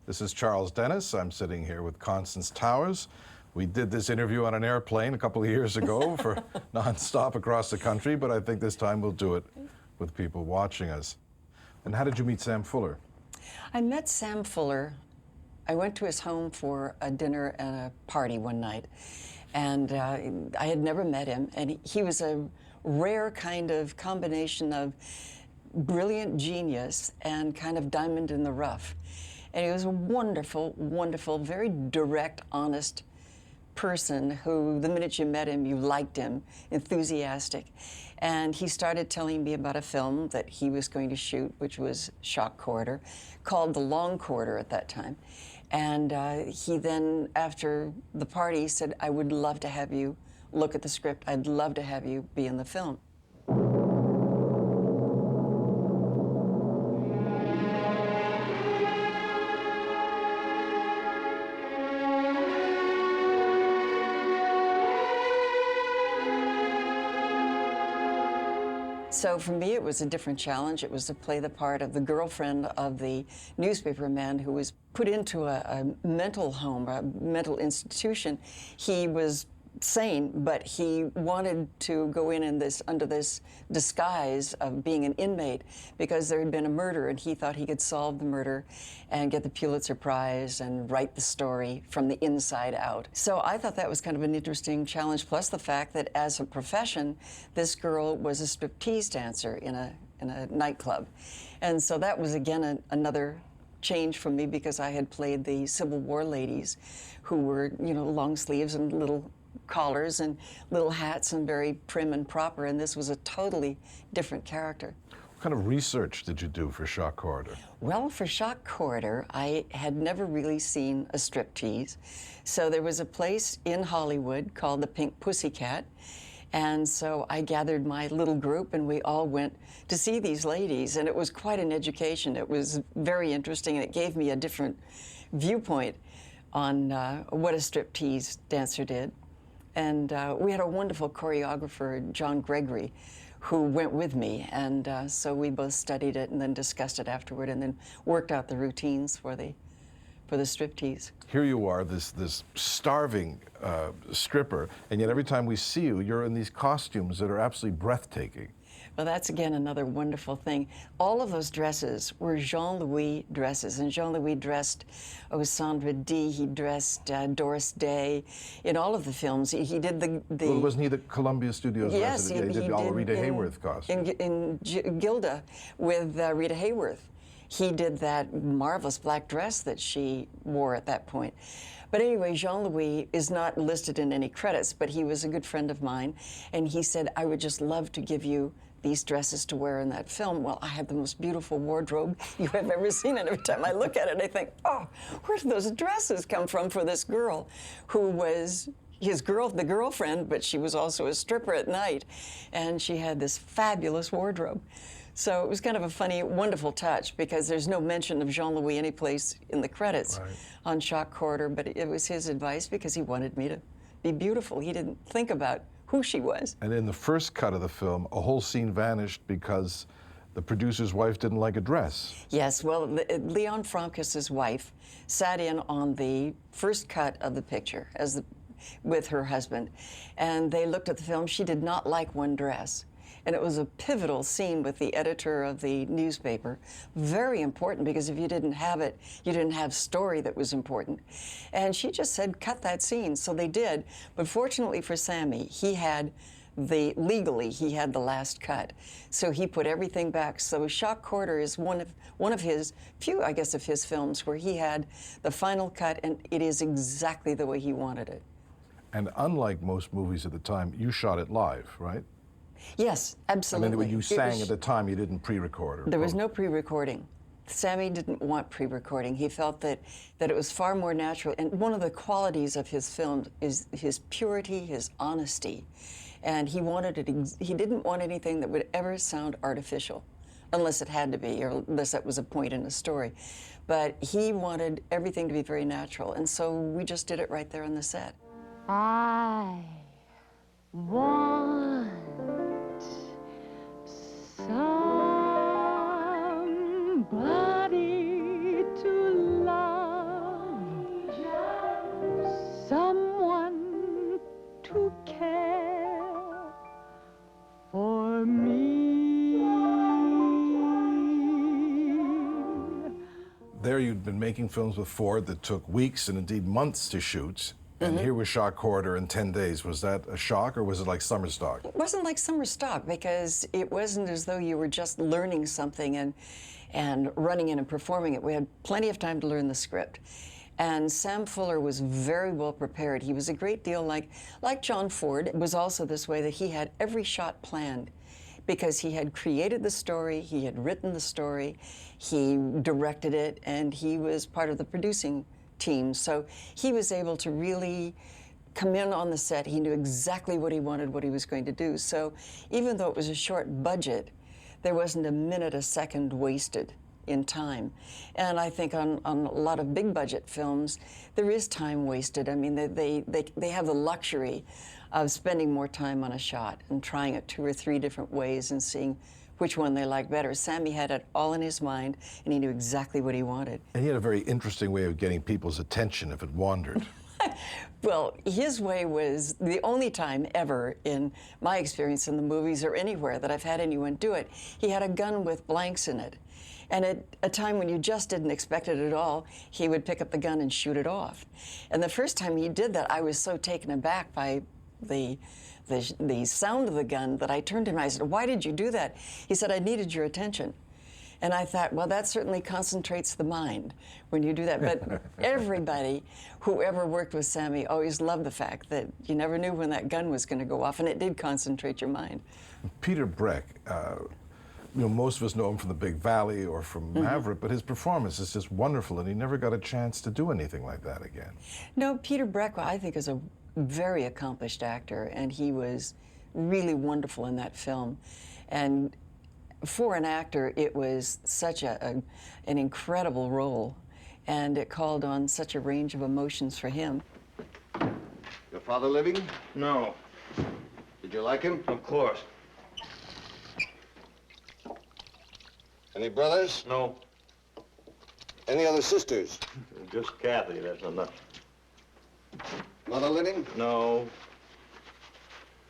This is Charles Dennis. I'm sitting here with Constance Towers. We did this interview on an airplane a couple of years ago for nonstop across the country, but I think this time we'll do it with people watching us. And how did you meet Sam Fuller? I met Sam Fuller. I went to his home for a dinner and a party one night, and I had never met him, and he was a rare kind of combination of brilliant genius and kind of diamond in the rough. And he was a wonderful, wonderful, very direct, honest person who, the minute you met him, you liked him, enthusiastic. And he started telling me about a film that he was going to shoot, which was Shock Corridor, called The Long Corridor at that time. And he then, after the party, said, I would love to have you look at the script. I'd love to have you be in the film. So for me, it was a different challenge. It was to play the part of the girlfriend of the newspaper man who was put into a mental home, a mental institution. He was sane, but he wanted to go in this under this disguise of being an inmate because there had been a murder, and he thought he could solve the murder and get the Pulitzer Prize and write the story from the inside out. So I thought that was kind of an interesting challenge, plus the fact that as a profession, this girl was a striptease dancer in a nightclub. And so that was, again, another change for me, because I had played the Civil War ladies who were, you know, long sleeves and little collars and little hats and very prim and proper, and this was a totally different character. What kind of research did you do for Shock Corridor? Well, for Shock Corridor, I had never really seen a striptease. So there was a place in Hollywood called the Pink Pussycat, and so I gathered my little group and we all went to see these ladies, and it was quite an education. It was very interesting, and it gave me a different viewpoint on what a striptease dancer did. And we had a wonderful choreographer, John Gregory, who went with me. And so we both studied it and then discussed it afterward, and then worked out the routines for the striptease. Here you are, this starving stripper, and yet every time we see you, you're in these costumes that are absolutely breathtaking. Well, that's, again, another wonderful thing. All of those dresses were Jean-Louis dresses, and Jean-Louis dressed Sandra Dee, he dressed Doris Day in all of the films. He did the Well, wasn't he the Columbia Studios yes, resident? He did all the Rita Hayworth costumes. In Gilda with Rita Hayworth. He did that marvelous black dress that she wore at that point. But anyway, Jean-Louis is not listed in any credits, but he was a good friend of mine, and he said, I would just love to give you these dresses to wear in that film. Well, I have the most beautiful wardrobe you have ever seen, and every time I look at it, I think, oh, where did those dresses come from for this girl who was the girlfriend, but she was also a stripper at night, and she had this fabulous wardrobe. So it was kind of a funny, wonderful touch, because there's no mention of Jean-Louis anyplace in the credits on Shock Corridor, but it was his advice because he wanted me to be beautiful. He didn't think about who she was. And in the first cut of the film, a whole scene vanished because the producer's wife didn't like a dress. Yes, well, Leon Frankis's wife sat in on the first cut of the picture with her husband, and they looked at the film. She did not like one dress. And it was a pivotal scene with the editor of the newspaper. Very important, because if you didn't have it, you didn't have story that was important. And she just said, cut that scene. So they did. But fortunately for Sammy, legally he had the last cut. So he put everything back. So Shock Corridor is one of his few, I guess, of his films where he had the final cut, and it is exactly the way he wanted it. And unlike most movies at the time, you shot it live, right? Yes, absolutely. I mean, when you sang at the time, you didn't pre-record? There was no pre-recording. Sammy didn't want pre-recording. He felt that it was far more natural. And one of the qualities of his film is his purity, his honesty. And he wanted it. He didn't want anything that would ever sound artificial, unless it had to be, or unless that was a point in the story. But he wanted everything to be very natural. And so we just did it right there on the set. I want somebody to love to care for me. There you'd been making films with Ford that took weeks and indeed months to shoot, and here was Shock Corridor in 10 days. Was that a shock, or was it like summer stock? It wasn't like summer stock because it wasn't as though you were just learning something and running in and performing it. We had plenty of time to learn the script. And Sam Fuller was very well prepared. He was a great deal like John Ford. It was also this way that he had every shot planned because he had created the story, he had written the story, he directed it, and he was part of the producing team. So he was able to really come in on the set. He knew exactly what he wanted, what he was going to do. So even though it was a short budget, there wasn't a minute, a second wasted in time. And I think on a lot of big budget films, there is time wasted. I mean, they have the luxury of spending more time on a shot and trying it 2 or 3 different ways and seeing which one they like better. Sammy had it all in his mind, and he knew exactly what he wanted. And he had a very interesting way of getting people's attention if it wandered. Well, his way was the only time ever in my experience in the movies or anywhere that I've had anyone do it. He had a gun with blanks in it. And at a time when you just didn't expect it at all, he would pick up the gun and shoot it off. And the first time he did that, I was so taken aback by the sound of the gun that I turned to him and I said, "Why did you do that?" He said, "I needed your attention." And I thought, well, that certainly concentrates the mind when you do that. But everybody who ever worked with Sammy always loved the fact that you never knew when that gun was going to go off, and it did concentrate your mind. Peter Breck, most of us know him from The Big Valley or from Maverick, but his performance is just wonderful, and he never got a chance to do anything like that again. No, Peter Breck, I think, is a very accomplished actor, and he was really wonderful in that film. And for an actor, it was such an incredible role, and it called on such a range of emotions for him. Your father living? No, Did you like him? of course. Any brothers? No, Any other sisters? just Kathy, that's enough. Mother living? No.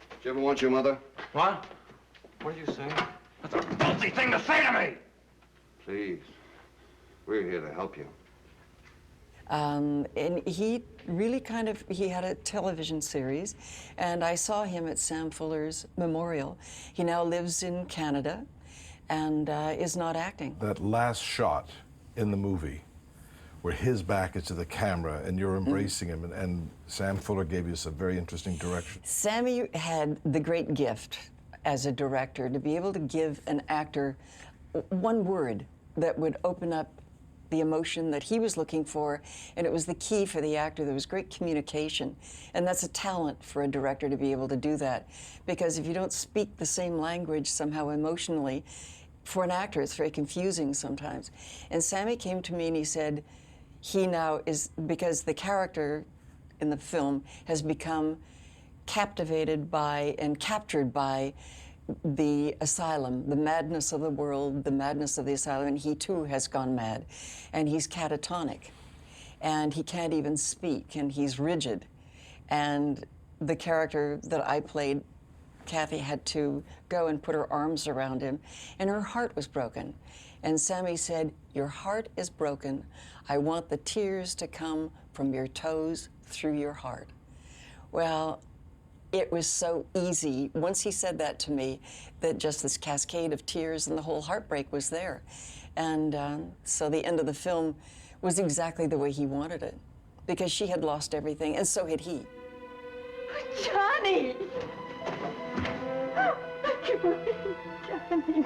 Did you ever want your mother? What? What did you say? That's a filthy thing to say to me! Please. We're here to help you. And he really he had a television series, and I saw him at Sam Fuller's memorial. He now lives in Canada and is not acting. That last shot in the movie where his back is to the camera and you're embracing him, and Sam Fuller gave you some very interesting direction. Sammy had the great gift as a director to be able to give an actor one word that would open up the emotion that he was looking for, and it was the key for the actor. There was great communication, and that's a talent for a director to be able to do that, because if you don't speak the same language somehow emotionally, for an actor it's very confusing sometimes. And Sammy came to me and he said, he now is, because the character in the film has become captivated by and captured by the asylum, the madness of the world, the madness of the asylum, and he too has gone mad. And he's catatonic, and he can't even speak, and he's rigid. And the character that I played, Kathy, had to go and put her arms around him, and her heart was broken. And Sammy said, "Your heart is broken. I want the tears to come from your toes through your heart." Well, it was so easy, once he said that to me, that just this cascade of tears and the whole heartbreak was there. And so the end of the film was exactly the way he wanted it, because she had lost everything, and so had he. Johnny! Johnny, Johnny.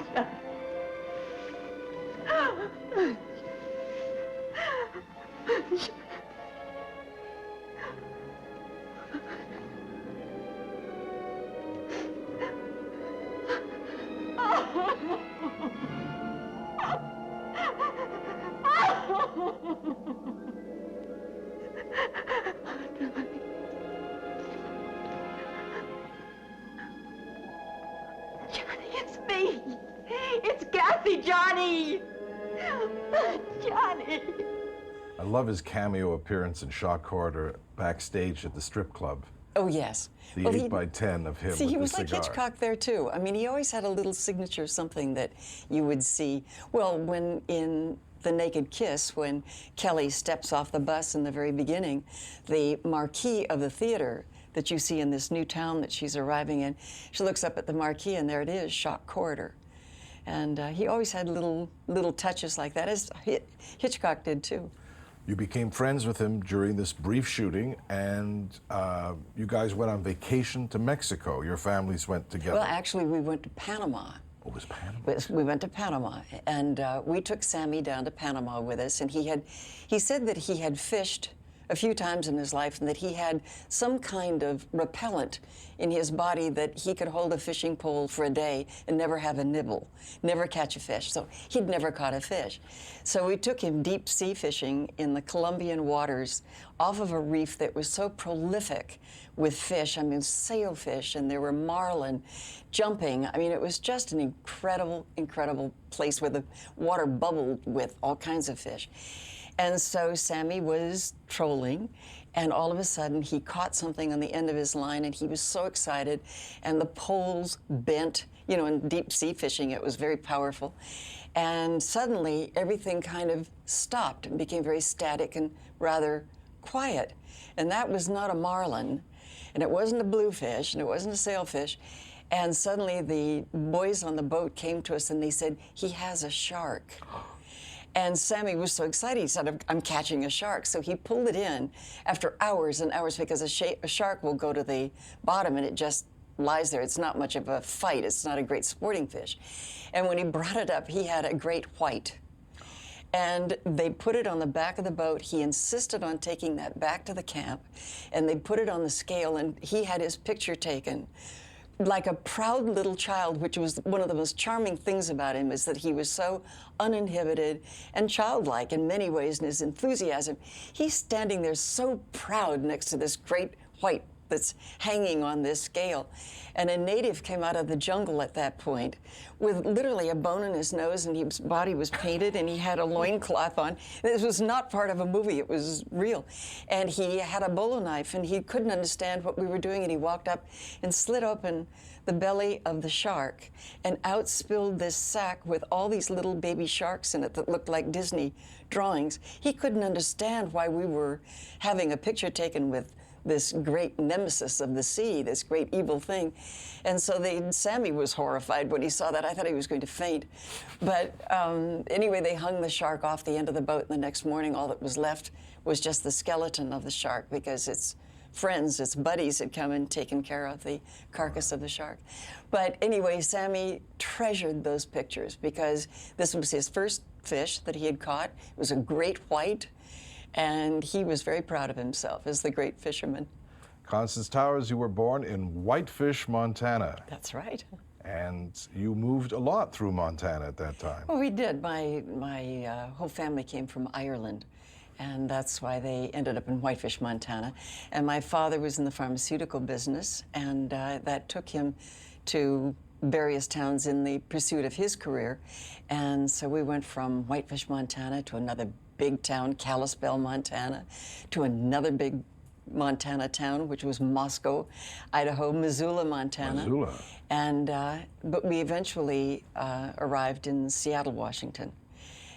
Johnny, it's me. It's Kathy, Johnny. Johnny. I love his cameo appearance in Shock Corridor backstage at the strip club. Oh, yes. The Well, 8 by 10 of him See, with he the was like cigar. Hitchcock there, too. I mean, he always had a little signature, something that you would see. Well, when in The Naked Kiss, when Kelly steps off the bus in the very beginning, the marquee of the theater that you see in this new town that she's arriving in, she looks up at the marquee, and there it is, Shock Corridor. And he always had little touches like that, as Hitchcock did, too. You became friends with him during this brief shooting, and you guys went on vacation to Mexico. Your families went together. Well, actually, we went to Panama. Oh, it was Panama. We went to Panama, and we took Sammy down to Panama with us, and he said that he had fished a few times in his life and that he had some kind of repellent in his body that he could hold a fishing pole for a day and never have a nibble, never catch a fish. So he'd never caught a fish. So we took him deep sea fishing in the Colombian waters off of a reef that was so prolific with fish. I mean, sailfish, and there were marlin jumping. I mean, it was just an incredible, incredible place where the water bubbled with all kinds of fish. And so Sammy was trolling, and all of a sudden he caught something on the end of his line, and he was so excited, and the poles bent. You know, in deep sea fishing, it was very powerful. And suddenly everything kind of stopped and became very static and rather quiet. And that was not a marlin, and it wasn't a bluefish, and it wasn't a sailfish. And suddenly the boys on the boat came to us and they said, "He has a shark." And Sammy was so excited, he said, "I'm catching a shark." So he pulled it in after hours and hours, because a shark will go to the bottom and it just lies there. It's not much of a fight. It's not a great sporting fish. And when he brought it up, he had a great white. And they put it on the back of the boat. He insisted on taking that back to the camp, and they put it on the scale, and he had his picture taken like a proud little child, which was one of the most charming things about him, is that he was so uninhibited and childlike in many ways in his enthusiasm. He's standing there so proud next to this great white that's hanging on this scale. And a native came out of the jungle at that point with literally a bone in his nose, and his body was painted, and he had a loincloth on. This was not part of a movie, it was real. And he had a bolo knife, and he couldn't understand what we were doing, and he walked up and slit open the belly of the shark, and out spilled this sack with all these little baby sharks in it that looked like Disney drawings. He couldn't understand why we were having a picture taken with this great nemesis of the sea, this great evil thing. And so Sammy was horrified when he saw that. I thought he was going to faint. But anyway, they hung the shark off the end of the boat, and the next morning all that was left was just the skeleton of the shark, because its friends, its buddies, had come and taken care of the carcass of the shark. But anyway, Sammy treasured those pictures, because this was his first fish that he had caught. It was a great white, and he was very proud of himself as the great fisherman. Constance Towers, you were born in Whitefish, Montana. That's right. And you moved a lot through Montana at that time. Well, we did. My whole family came from Ireland, and that's why they ended up in Whitefish, Montana. And my father was in the pharmaceutical business, and that took him to various towns in the pursuit of his career. And so we went from Whitefish, Montana to another big town, Kalispell, Montana, to another big Montana town, which was Moscow, Idaho, Missoula, Montana. Missoula. And, but we eventually arrived in Seattle, Washington.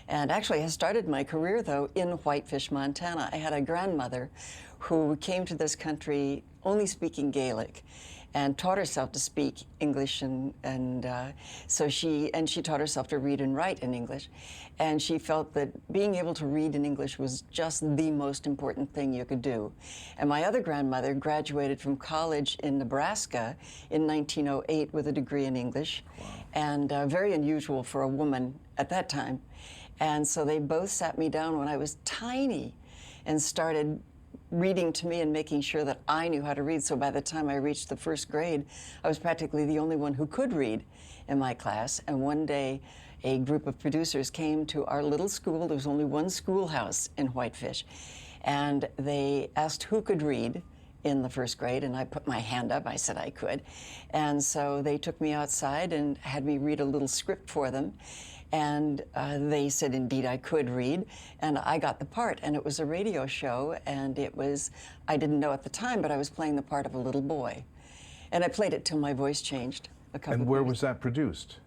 And actually, I started my career, though, in Whitefish, Montana. I had a grandmother who came to this country only speaking Gaelic, and taught herself to speak English, and so she taught herself to read and write in English, and she felt that being able to read in English was just the most important thing you could do. And my other grandmother graduated from college in Nebraska in 1908 with a degree in English. Wow. And very unusual for a woman at that time. And so they both sat me down when I was tiny and started reading to me and making sure that I knew how to read. So by the time I reached the first grade, I was practically the only one who could read in my class. And one day, a group of producers came to our little school. There was only one schoolhouse in Whitefish. And they asked who could read in the first grade, and I put my hand up. I said I could. And so they took me outside and had me read a little script for them. And they said, indeed, I could read, and I got the part. And it was a radio show, and it was, I didn't know at the time, but I was playing the part of a little boy. And I played it till my voice changed a couple And of where years. was that produced?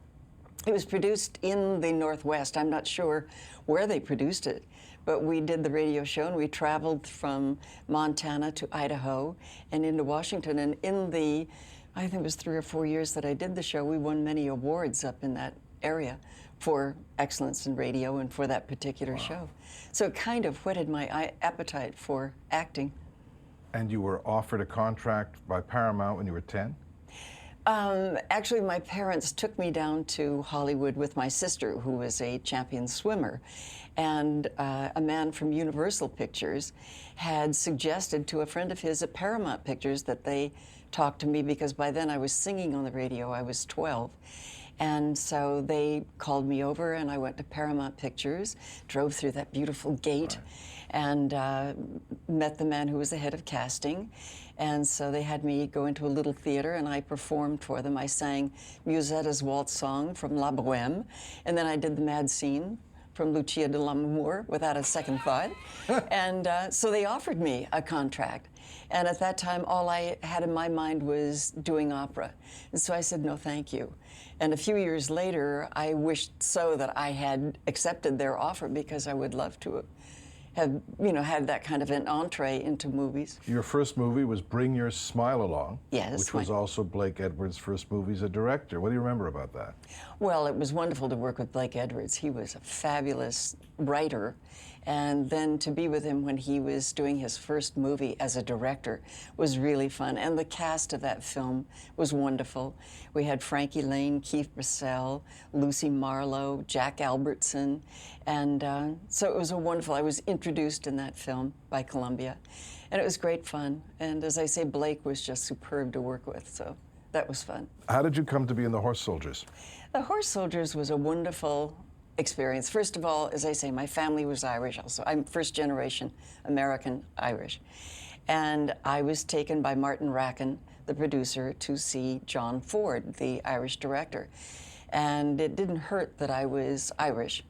It was produced in the Northwest. I'm not sure where they produced it, but we did the radio show, and we traveled from Montana to Idaho and into Washington. And in the, I think it was 3 or 4 years that I did the show, we won many awards up in that area for excellence in radio and for that particular show. So it kind of whetted my appetite for acting. And you were offered a contract by Paramount when you were 10? Actually, my parents took me down to Hollywood with my sister, who was a champion swimmer. And a man from Universal Pictures had suggested to a friend of his at Paramount Pictures that they talk to me, because by then I was singing on the radio. I was 12. And so they called me over, and I went to Paramount Pictures, drove through that beautiful gate, and met the man who was the head of casting. And so they had me go into a little theater, and I performed for them. I sang Musetta's waltz song from La Boheme, and then I did the mad scene from Lucia de l'Amour without a second thought. And so they offered me a contract. And at that time, all I had in my mind was doing opera. And so I said, no, thank you. And a few years later, I wished so that I had accepted their offer, because I would love to have, you know, had that kind of an entree into movies. Your first movie was Bring Your Smile Along, Yes, which was also Blake Edwards' first movie as a director. What do you remember about that? Well, it was wonderful to work with Blake Edwards. He was a fabulous writer. And then to be with him when he was doing his first movie as a director was really fun. And the cast of that film was wonderful. We had Frankie Lane, Keith Brissell, Lucy Marlowe, Jack Albertson. And so it was a wonderful, I was introduced in that film by Columbia. And it was great fun. And as I say, Blake was just superb to work with. So that was fun. How did you come to be in the Horse Soldiers? The Horse Soldiers was a wonderful experience. First of all, as I say, my family was Irish also. I'm first generation American Irish. And I was taken by Martin Rackin, the producer, to see John Ford, the Irish director. And it didn't hurt that I was Irish.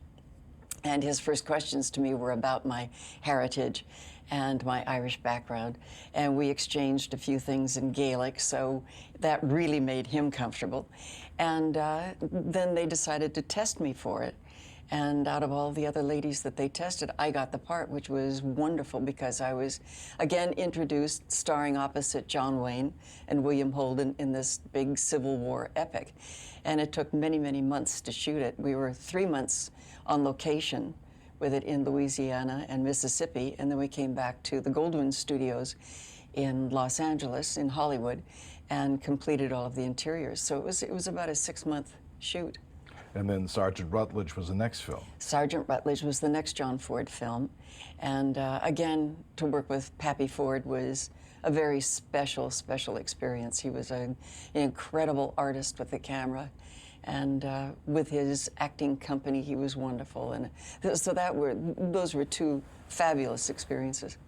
And his first questions to me were about my heritage and my Irish background. And we exchanged a few things in Gaelic, so that really made him comfortable. And then they decided to test me for it. And out of all the other ladies that they tested, I got the part, which was wonderful, because I was, again, introduced starring opposite John Wayne and William Holden in this big Civil War epic. And it took many, many months to shoot it. We were 3 months on location with it in Louisiana and Mississippi, and then we came back to the Goldwyn Studios in Los Angeles, in Hollywood, and completed all of the interiors. So it was about a 6-month shoot. And then Sergeant Rutledge was the next film. Sergeant Rutledge was the next John Ford film. And again, to work with Pappy Ford was a very special, special experience. He was an incredible artist with the camera. And with his acting company, he was wonderful. And so those were 2 fabulous experiences.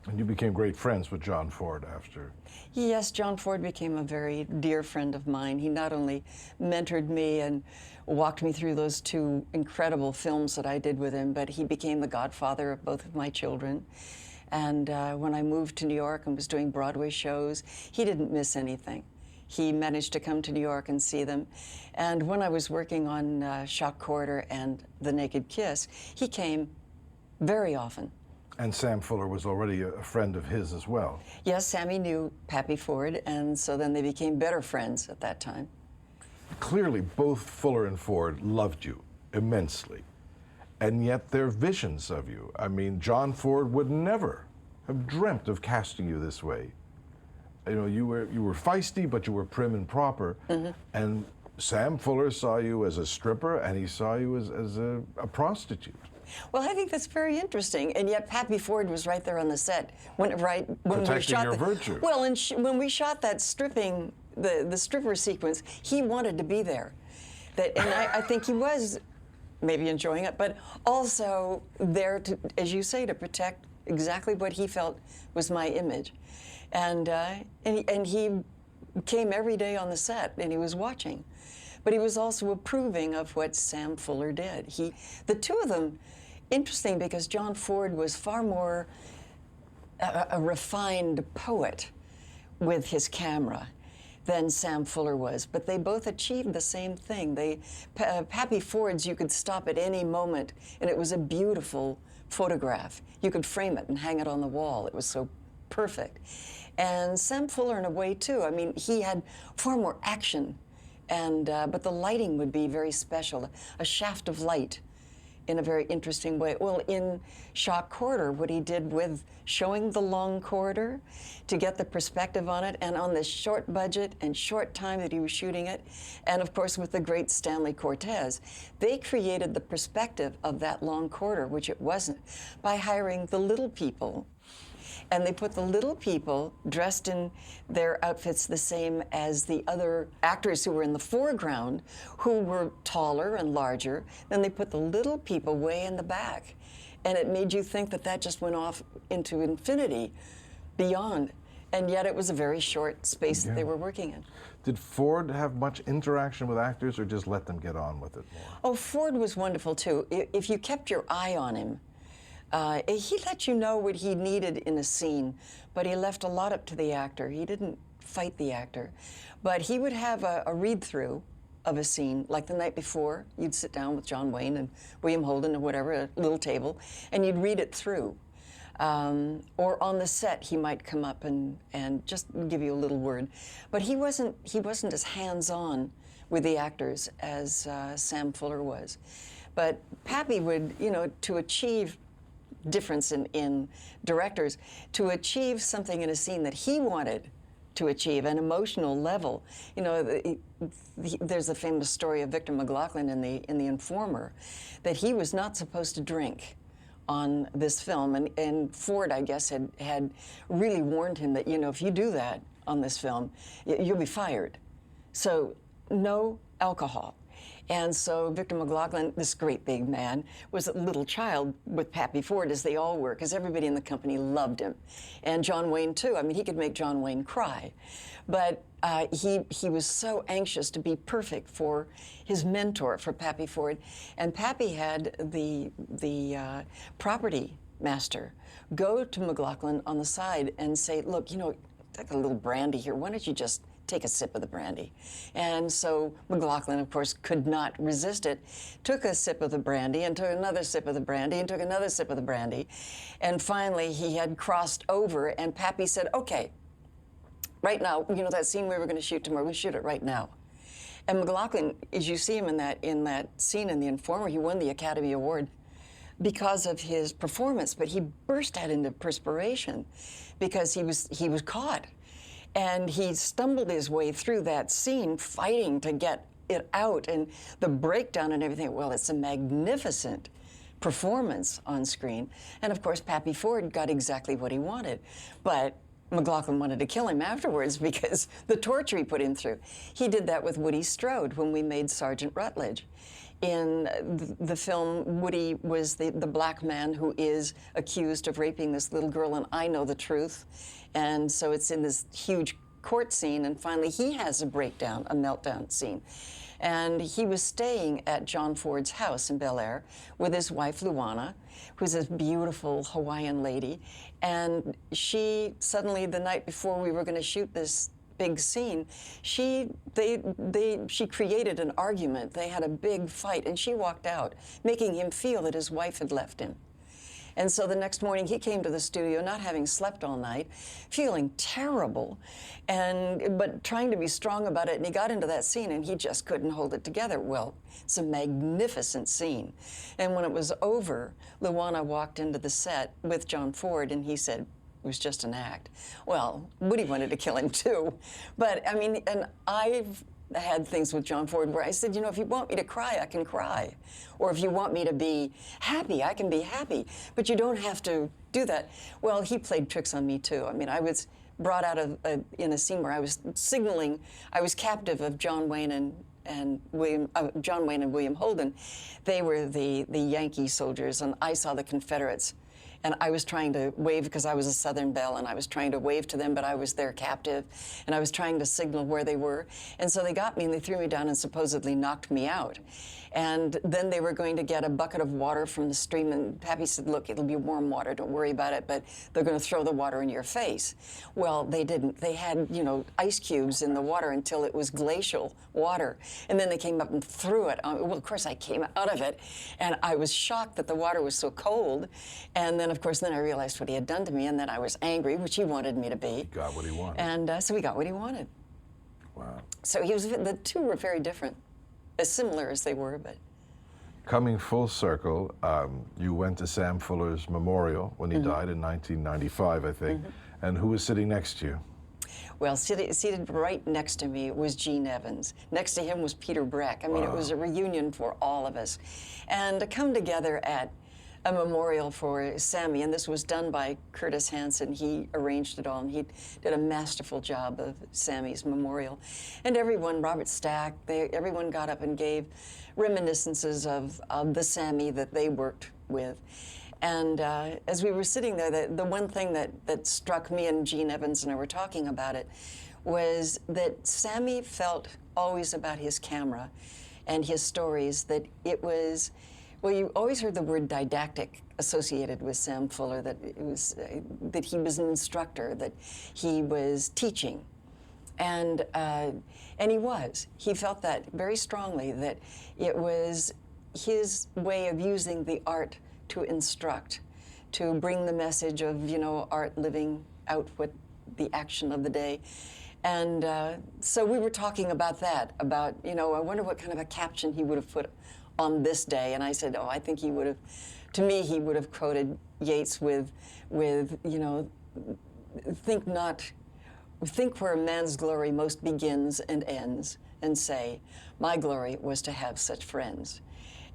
And you became great friends with John Ford after. Yes, John Ford became a very dear friend of mine. He not only mentored me and walked me through those 2 incredible films that I did with him, but he became the godfather of both of my children. And when I moved to New York and was doing Broadway shows, he didn't miss anything. He managed to come to New York and see them. And when I was working on Shock Corridor and The Naked Kiss, he came very often. And Sam Fuller was already a friend of his as well. Yes, Sammy knew Pappy Ford, and so then they became better friends at that time. Clearly, both Fuller and Ford loved you immensely, and yet their visions of you. I mean, John Ford would never have dreamt of casting you this way. You know, you were feisty, but you were prim and proper. Mm-hmm. And Sam Fuller saw you as a stripper, and he saw you as a prostitute. Well, I think that's very interesting, and yet Pappy Ford was right there on the set when Protecting we shot your virtue. Well, and when we shot that stripping, the stripper sequence, he wanted to be there. And I think he was maybe enjoying it, but also there to, as you say, to protect exactly what he felt was my image, and he came every day on the set, and he was watching. but he was also approving of what Sam Fuller did. The two of them, interesting because John Ford was far more a refined poet with his camera than Sam Fuller was, but they both achieved the same thing. Pappy Ford's, you could stop at any moment, and it was a beautiful photograph. You could frame it and hang it on the wall. It was so perfect. And Sam Fuller, in a way, too. I mean, he had far more action, but the lighting would be very special, a shaft of light in a very interesting way. Well, in Shot Corridor, what he did with showing the long corridor to get the perspective on it, and on this short budget and short time that he was shooting it, and of course with the great Stanley Cortez, they created the perspective of that long corridor, which it wasn't, by hiring the little people. And they put the little people dressed in their outfits the same as the other actors who were in the foreground, who were taller and larger. Then they put the little people way in the back. And it made you think that that just went off into infinity beyond. And yet it was a very short space that they were working in. Did Ford have much interaction with actors or just let them get on with it more? Oh, Ford was wonderful too. If you kept your eye on him, he let you know what he needed in a scene, but he left a lot up to the actor. He didn't fight the actor. But he would have a read-through of a scene, like the night before. You'd sit down with John Wayne and William Holden or whatever, a little table, and you'd read it through. Or on the set, he might come up and just give you a little word. But he wasn't as hands-on with the actors as Sam Fuller was. But Pappy would, to achieve difference in directors, to achieve something in a scene that he wanted to achieve, an emotional level. There's a famous story of Victor McLaglen in the Informer, that he was not supposed to drink on this film, and Ford, I guess, had really warned him that, if you do that on this film, you'll be fired. So no alcohol. And so Victor McLaglen, this great big man, was a little child with Pappy Ford, as they all were, because everybody in the company loved him. And John Wayne, too. I mean, he could make John Wayne cry. But he was so anxious to be perfect for his mentor, for Pappy Ford. And Pappy had the property master go to McLaglen on the side and say, look, take a little brandy here. Why don't you just take a sip of the brandy? And so McLaglen, of course, could not resist it, took a sip of the brandy and took another sip of the brandy and took another sip of the brandy. And finally, he had crossed over, and Pappy said, okay, right now, that scene we were going to shoot tomorrow, we'll shoot it right now. And McLaglen, as you see him in that scene in The Informer, he won the Academy Award because of his performance, but he burst out into perspiration because he was caught. And he stumbled his way through that scene, fighting to get it out, and the breakdown and everything. Well, it's a magnificent performance on screen. And of course, Pappy Ford got exactly what he wanted. But McLaglen wanted to kill him afterwards because the torture he put him through. He did that with Woody Strode when we made Sergeant Rutledge. In the film, Woody was the black man who is accused of raping this little girl, and I know the truth. And so it's in this huge court scene, and finally he has a breakdown, a meltdown scene. And he was staying at John Ford's house in Bel Air with his wife, Luana, who's this beautiful Hawaiian lady. And she suddenly, the night before we were going to shoot this big scene, she created an argument. They had a big fight, and she walked out, making him feel that his wife had left him. And so the next morning he came to the studio, not having slept all night, feeling terrible, but trying to be strong about it. And he got into that scene and he just couldn't hold it together. Well, it's a magnificent scene. And when it was over, Luana walked into the set with John Ford and he said, it was just an act. Well, Woody wanted to kill him too. But I mean, and I've had things with John Ford where I said, if you want me to cry, I can cry. Or if you want me to be happy, I can be happy. But you don't have to do that. Well, he played tricks on me too. I mean, I was brought out in a scene where I was signaling, I was captive of John Wayne and William Holden. They were the Yankee soldiers, and I saw the Confederates. And I was trying to wave, because I was a Southern belle, and I was trying to wave to them, but I was their captive. And I was trying to signal where they were. And so they got me and they threw me down and supposedly knocked me out. And then they were going to get a bucket of water from the stream, and Pappy said, look, it'll be warm water, don't worry about it, but they're going to throw the water in your face. Well, they didn't. They had, you know, ice cubes in the water until it was glacial water. And then they came up and threw it. Well, of course, I came out of it, and I was shocked that the water was so cold. And then, of course, then I realized what he had done to me, and then I was angry, which he wanted me to be. He got what he wanted. And so he got what he wanted. Wow. So the two were very different, as similar as they were, but. Coming full circle, you went to Sam Fuller's memorial when he died in 1995, I think. And who was sitting next to you? Well, seated right next to me was Gene Evans. Next to him was Peter Breck. I mean, it was a reunion for all of us. And to come together at a memorial for Sammy, and this was done by Curtis Hanson. He arranged it all, and he did a masterful job of Sammy's memorial. And everyone, Robert Stack, everyone got up and gave reminiscences of the Sammy that they worked with. And as we were sitting there, the one thing that struck me, and Gene Evans and I were talking about it, was that Sammy felt always about his camera and his stories that it was, well, you always heard the word didactic associated with Sam Fuller, that it was that he was an instructor, that he was teaching. And he was. He felt that very strongly, that it was his way of using the art to instruct, to bring the message of, you know, art living out what the action of the day. And so we were talking about that, about, you know, I wonder what kind of a caption he would have put on this day. And I said, oh, I think he would have, to me, he would have quoted Yeats with, you know, think where a man's glory most begins and ends, and say, my glory was to have such friends.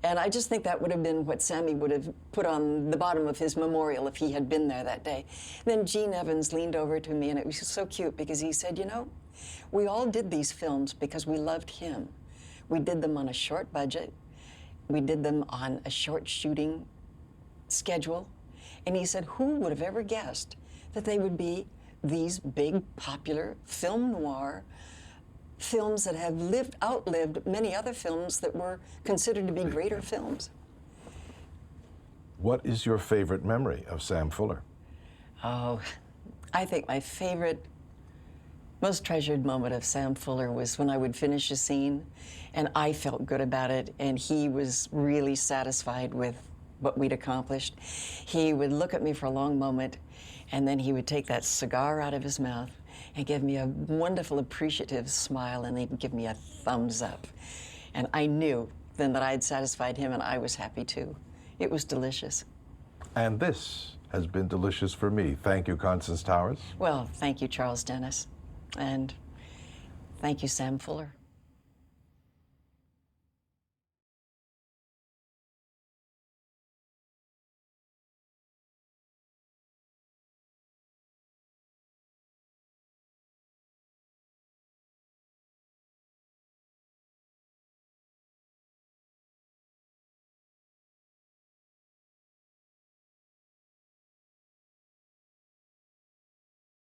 And I just think that would have been what Sammy would have put on the bottom of his memorial if he had been there that day. Then Gene Evans leaned over to me, and it was so cute because he said, you know, we all did these films because we loved him. We did them on a short budget. We did them on a short shooting schedule. And he said, who would have ever guessed that they would be these big, popular film noir films that have outlived many other films that were considered to be greater films. What is your favorite memory of Sam Fuller? Oh, I think my favorite, most treasured moment of Sam Fuller was when I would finish a scene and I felt good about it, and he was really satisfied with what we'd accomplished. He would look at me for a long moment, and then he would take that cigar out of his mouth and give me a wonderful, appreciative smile, and he'd give me a thumbs up. And I knew then that I had satisfied him, and I was happy too. It was delicious. And this has been delicious for me. Thank you, Constance Towers. Well, thank you, Charles Dennis. And thank you, Sam Fuller.